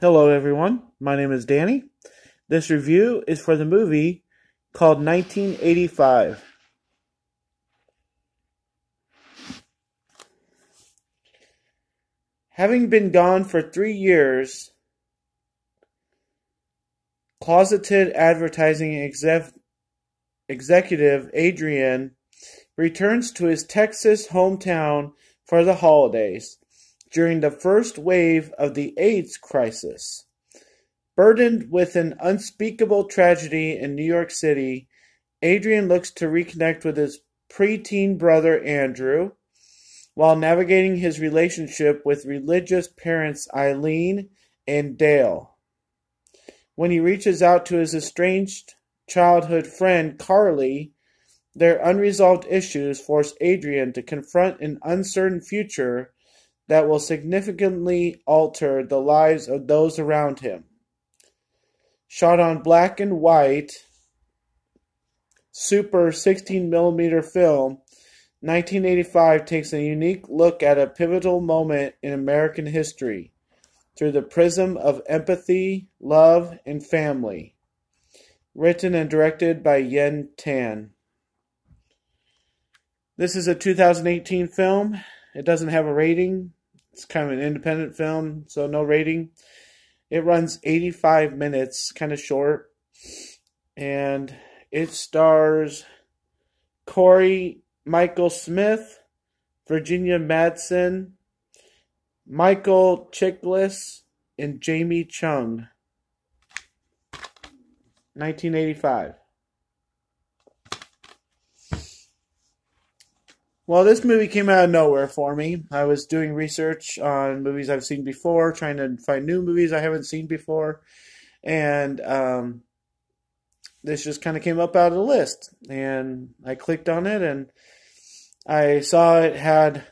Hello, everyone. My name is Danny. This review is for the movie called 1985. Having been gone for 3 years, closeted advertising executive Adrian returns to his Texas hometown for the holidays during the first wave of the AIDS crisis. Burdened with an unspeakable tragedy in New York City, Adrian looks to reconnect with his preteen brother Andrew while navigating his relationship with religious parents Eileen and Dale. When he reaches out to his estranged childhood friend Carly, their unresolved issues force Adrian to confront an uncertain future that will significantly alter the lives of those around him. Shot on black and white, super 16mm film, 1985 takes a unique look at a pivotal moment in American history through the prism of empathy, love, and family. Written and directed by Yen Tan. This is a 2018 film. It doesn't have a rating. It's kind of an independent film, so no rating. It runs 85 minutes, kind of short. And it stars Corey Michael Smith, Virginia Madsen, Michael Chiklis, and Jamie Chung. 1985. Well, this movie came out of nowhere for me. I was doing research on movies I've seen before, trying to find new movies I haven't seen before, and this just kind of came up out of the list. And I clicked on it, and I saw it had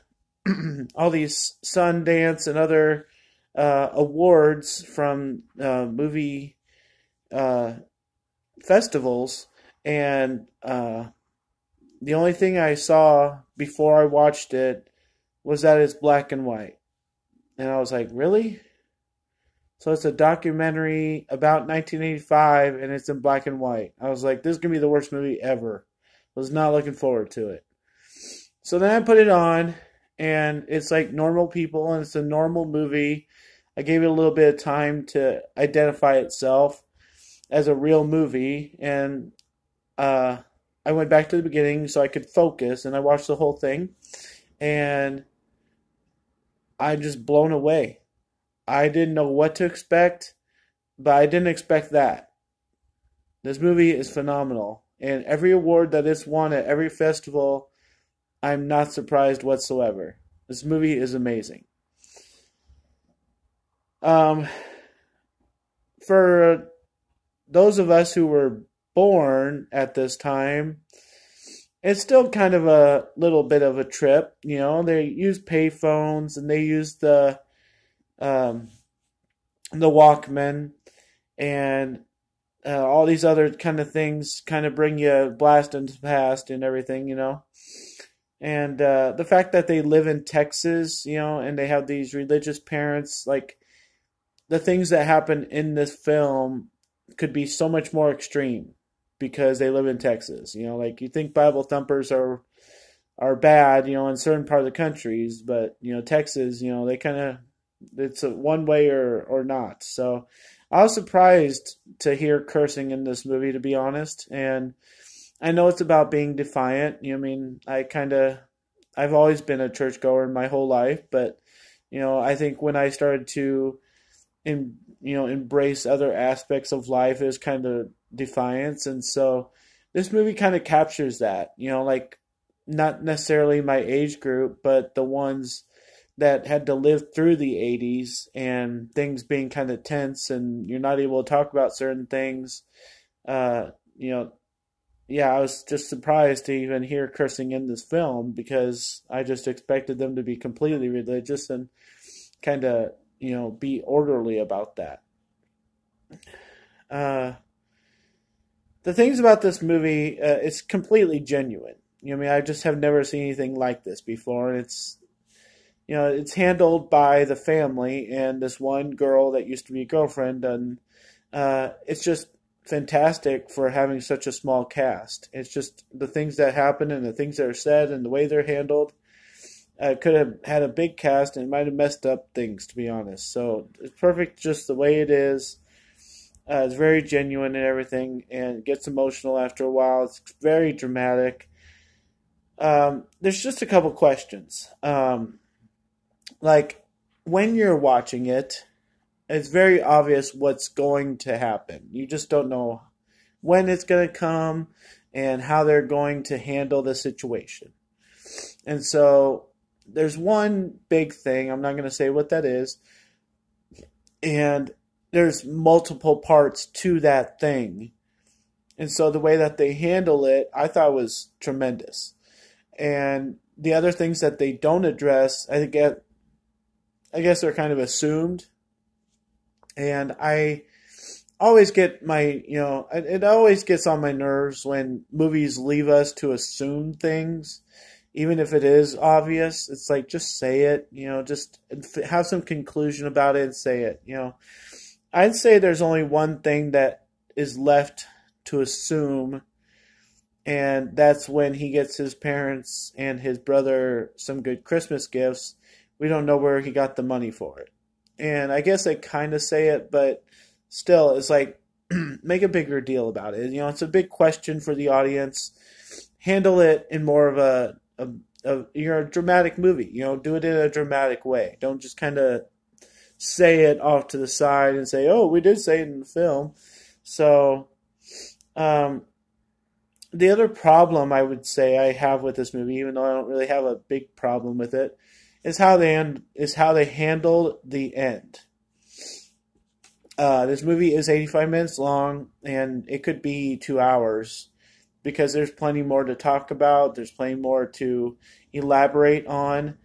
all these Sundance and other awards from movie festivals, and the only thing I saw before I watched it was that it's black and white. And I was like, really? So it's a documentary about 1985 and it's in black and white. I was like, this is going to be the worst movie ever. I was not looking forward to it. So then I put it on and it's like normal people and it's a normal movie. I gave it a little bit of time to identify itself as a real movie, and I went back to the beginning so I could focus, and I watched the whole thing, and I'm just blown away. I didn't know what to expect, but I didn't expect that. This movie is phenomenal, and every award that it's won at every festival, I'm not surprised whatsoever. This movie is amazing. For those of us who were born at this time, it's still kind of a little bit of a trip. You know, they use payphones and they use the Walkman and all these other kind of things kind of bring you a blast into the past and everything, you know. And the fact that they live in Texas, you know, and they have these religious parents, like the things that happen in this film could be so much more extreme because they live in Texas. You know, like you think Bible thumpers are bad, you know, in certain part of the countries, but you know, Texas, you know, they kind of, it's a one way or not. So I was surprised to hear cursing in this movie, to be honest. And I know it's about being defiant. You know, I mean, I've always been a churchgoer my whole life, but you know, I think when I started to embrace other aspects of life is kind of defiance. And so this movie kind of captures that, you know, like not necessarily my age group, but the ones that had to live through the 80s and things being kind of tense and you're not able to talk about certain things. You know, yeah, I was just surprised to even hear cursing in this film because I just expected them to be completely religious and kind of, you know, be orderly about that. The things about this movie, it's completely genuine. You know, I mean, I just have never seen anything like this before. And it's handled by the family and this one girl that used to be a girlfriend, and it's just fantastic for having such a small cast. It's just the things that happen and the things that are said and the way they're handled. Could have had a big cast and it might have messed up things, to be honest. So it's perfect just the way it is. It's very genuine and everything, and it gets emotional after a while. It's very dramatic. There's just a couple questions. Like, when you're watching it, it's very obvious what's going to happen. You just don't know when it's going to come and how they're going to handle the situation. And so there's one big thing. I'm not going to say what that is. And there's multiple parts to that thing. And so the way that they handle it, I thought was tremendous. And the other things that they don't address, I guess they're kind of assumed. And I always get it always gets on my nerves when movies leave us to assume things, even if it is obvious. It's like, just say it, just have some conclusion about it and say it, I'd say there's only one thing that is left to assume, and that's when he gets his parents and his brother some good Christmas gifts. We don't know where he got the money for it. And I guess they kind of say it, but still, it's like, make a bigger deal about it. It's a big question for the audience. Handle it in more of a dramatic movie. Do it in a dramatic way. Don't just kind of say it off to the side and say, oh, we did say it in the film. So, the other problem I would say I have with this movie, even though I don't really have a big problem with it, is how they handled the end. This movie is 85 minutes long, and it could be 2 hours because there's plenty more to talk about. There's plenty more to elaborate on.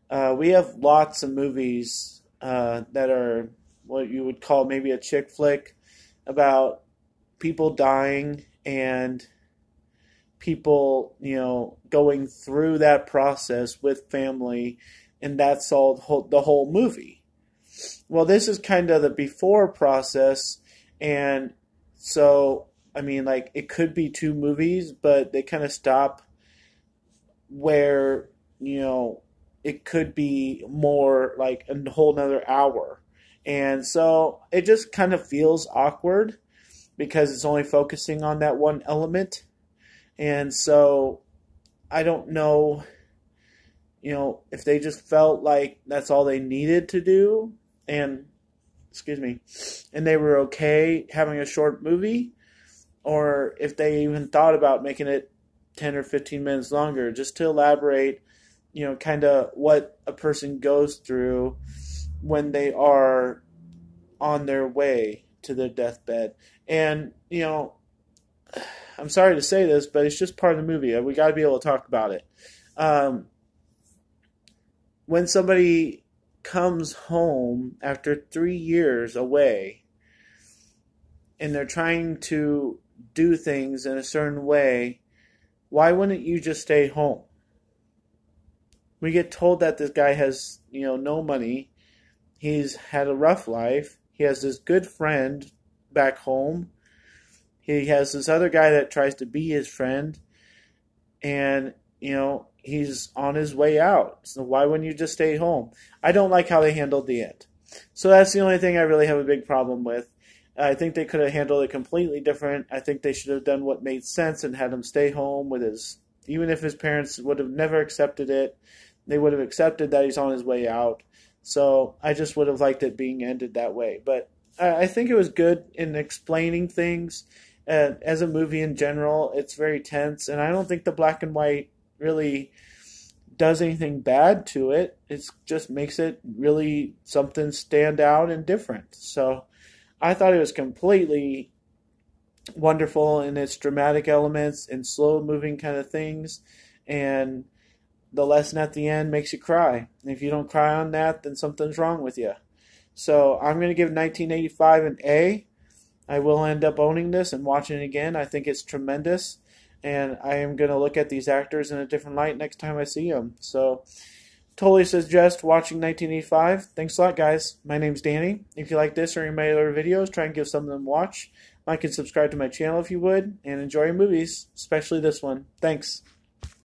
We have lots of movies that are what you would call maybe a chick flick about people dying and people, going through that process with family, and that's all the whole movie. Well, this is kind of the before process, and so, it could be 2 movies, but they kind of stop where, it could be more like a whole nother hour. And so it just kind of feels awkward because it's only focusing on that one element. And so I don't know, if they just felt like that's all they needed to do, and they were okay having a short movie, or if they even thought about making it 10 or 15 minutes longer just to elaborate, kind of what a person goes through when they are on their way to their deathbed. And, I'm sorry to say this, but it's just part of the movie. We got to be able to talk about it. When somebody comes home after 3 years away and they're trying to do things in a certain way, why wouldn't you just stay home? We get told that this guy has, no money. He's had a rough life. He has this good friend back home. He has this other guy that tries to be his friend. And, he's on his way out. So why wouldn't you just stay home? I don't like how they handled the end. So that's the only thing I really have a big problem with. I think they could have handled it completely different. I think they should have done what made sense and had him stay home with even if his parents would have never accepted it, they would have accepted that he's on his way out. So I just would have liked it being ended that way. But I think it was good in explaining things. As a movie in general, it's very tense, and I don't think the black and white really does anything bad to it. It just makes it really something stand out and different. So I thought it was completely wonderful in its dramatic elements and slow moving kind of things, and the lesson at the end makes you cry. And if you don't cry on that, then something's wrong with you. So I'm going to give 1985 an A. I will end up owning this and watching it again. I think it's tremendous, and I am going to look at these actors in a different light next time I see them. So totally suggest watching 1985. Thanks a lot, guys. My name's Danny. If you like this or any of my other videos, try and give some of them a watch. Like and subscribe to my channel if you would, and enjoy your movies, especially this one. Thanks.